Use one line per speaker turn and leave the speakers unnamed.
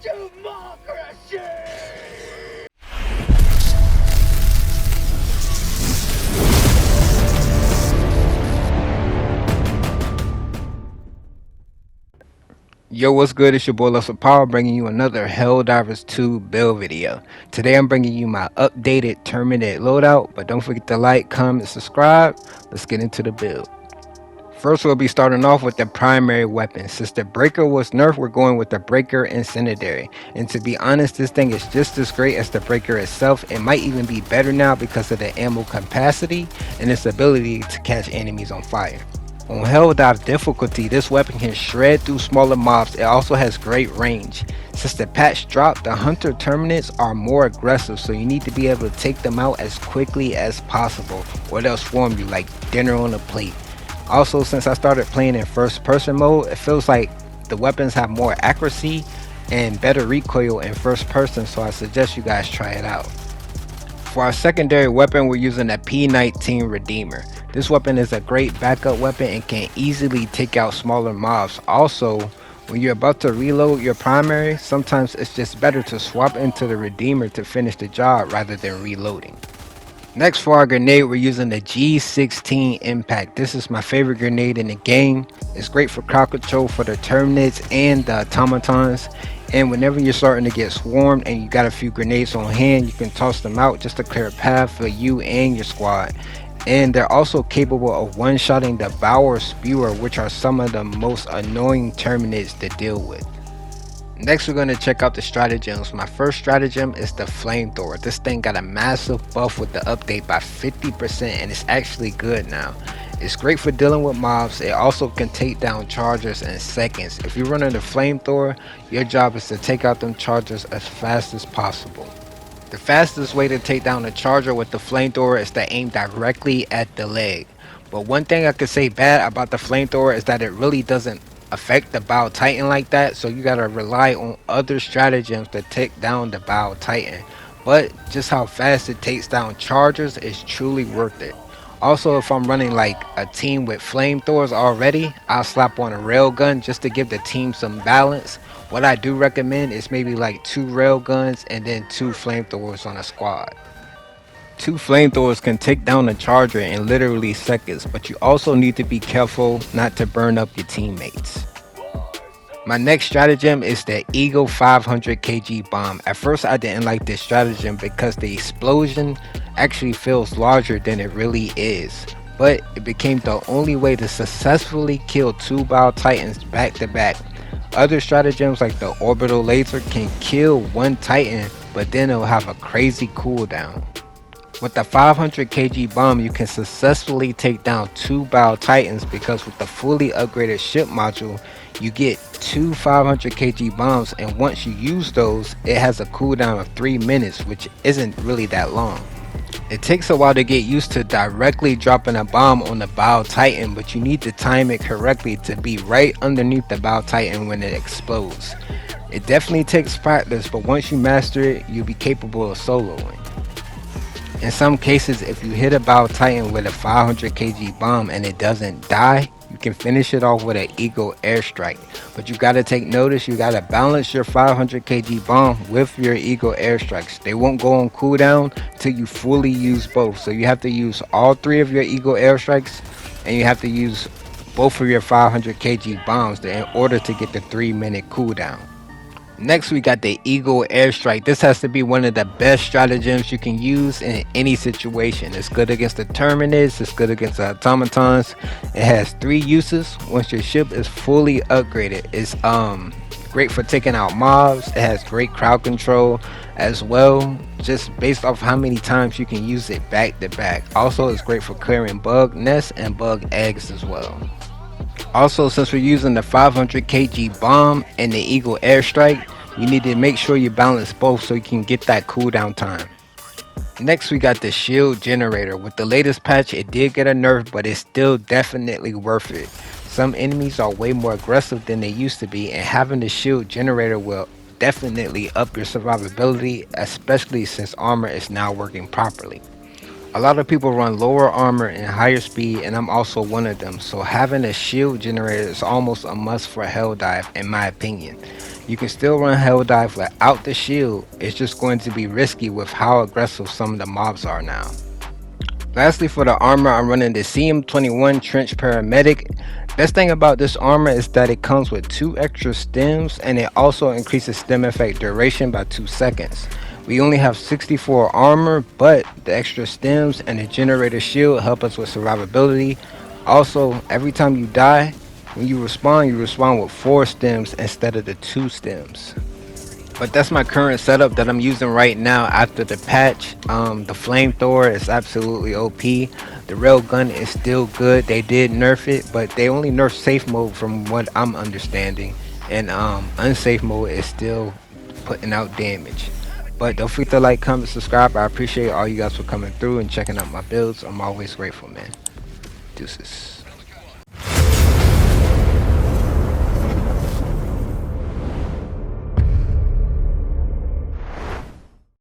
Democracy!
Yo, what's good? It's your boy Lust of Power bringing you another Helldivers 2 build video. Today I'm bringing you my updated Terminid loadout, but don't forget to like, comment, subscribe. Let's get into the build. First we'll be starting off with the primary weapon. Since the breaker was nerfed, we're going with the breaker incendiary. And to be honest, this thing is just as great as the breaker itself. It might even be better now because of the ammo capacity and its ability to catch enemies on fire. On Helldive difficulty, this weapon can shred through smaller mobs. It also has great range. Since the patch dropped, the hunter Terminids are more aggressive, so you need to be able to take them out as quickly as possible or they'll swarm you like dinner on a plate. Also, since I started playing in first person mode, it feels like the weapons have more accuracy and better recoil in first person, so I suggest you guys try it out. For our secondary weapon, we're using a P19 Redeemer. This weapon is a great backup weapon and can easily take out smaller mobs. Also, when you're about to reload your primary, sometimes it's just better to swap into the Redeemer to finish the job rather than reloading. Next, for our grenade, we're using the G16 Impact. This is my favorite grenade in the game. It's great for crowd control for the Terminids and the Automatons. And whenever you're starting to get swarmed and you got a few grenades on hand, you can toss them out just to clear a path for you and your squad. And they're also capable of one-shotting the Bower Spewer, which are some of the most annoying Terminids to deal with. Next, we're going to check out the stratagems. My first stratagem is the Flamethrower. This thing got a massive buff with the update by 50% and it's actually good now. It's great for dealing with mobs. It also can take down chargers in seconds. If you're running the Flamethrower, your job is to take out them chargers as fast as possible. The fastest way to take down a charger with the Flamethrower is to aim directly at the leg. But one thing I could say bad about the Flamethrower is that it really doesn't affect the Bow Titan like that, so you gotta rely on other stratagems to take down the Bow Titan. But just how fast it takes down chargers is truly worth it. Also, if I'm running like a team with flamethrowers already, I'll slap on a railgun just to give the team some balance. What I do recommend is maybe like 2 railguns and then 2 flamethrowers on a squad. 2 flamethrowers can take down a charger in literally seconds, but you also need to be careful not to burn up your teammates. My next stratagem is the Eagle 500 kg bomb. At first I didn't like this stratagem because the explosion actually feels larger than it really is, but it became the only way to successfully kill 2 Bow Titans back to back. Other stratagems like the orbital laser can kill 1 Titan, but then it'll have a crazy cooldown. With the 500 kg bomb, you can successfully take down 2 Bow Titans because with the fully upgraded ship module, you get 2 500 kg bombs, and once you use those, it has a cooldown of 3 minutes, which isn't really that long. It takes a while to get used to directly dropping a bomb on the Bow Titan, but you need to time it correctly to be right underneath the Bow Titan when it explodes. It definitely takes practice, but once you master it, you'll be capable of soloing. In some cases, if you hit a Bow Titan with a 500 kg bomb and it doesn't die, you can finish it off with an Eagle Airstrike. But you gotta take notice, you gotta balance your 500 kg bomb with your Eagle Airstrikes. They won't go on cooldown till you fully use both. So you have to use all 3 of your Eagle Airstrikes and you have to use both of your 500 kg bombs in order to get the 3-minute cooldown. Next, we got the Eagle Airstrike. This has to be one of the best stratagems you can use in any situation. It's good against the Terminids, it's good against the Automatons. It has 3 uses. Once your ship is fully upgraded, it's great for taking out mobs. It has great crowd control as well, just based off how many times you can use it back to back. Also, it's great for clearing bug nests and bug eggs as well. Also, since we're using the 500 kg bomb and the Eagle Airstrike, you need to make sure you balance both so you can get that cooldown time. Next, we got the shield generator. With the latest patch, it did get a nerf, but it's still definitely worth it. Some enemies are way more aggressive than they used to be, and having the shield generator will definitely up your survivability, especially since armor is now working properly. A lot of people run lower armor and higher speed, and I'm also one of them. So having a shield generator is almost a must for Helldive, in my opinion. You can still run Helldive without the shield. It's just going to be risky with how aggressive some of the mobs are now. Lastly, for the armor, I'm running the CM21 Trench Paramedic. Best thing about this armor is that it comes with 2 extra stems, and it also increases stem effect duration by 2 seconds. We only have 64 armor, but the extra stems and the generator shield help us with survivability. Also, every time you die, when you respawn with 4 stems instead of the 2 stems. But that's my current setup that I'm using right now after the patch. The flamethrower is absolutely OP. The railgun is still good. They did nerf it, but they only nerfed safe mode from what I'm understanding. And unsafe mode is still putting out damage. But don't forget to like, comment, subscribe. I appreciate all you guys for coming through and checking out my builds. I'm always grateful, man. Deuces.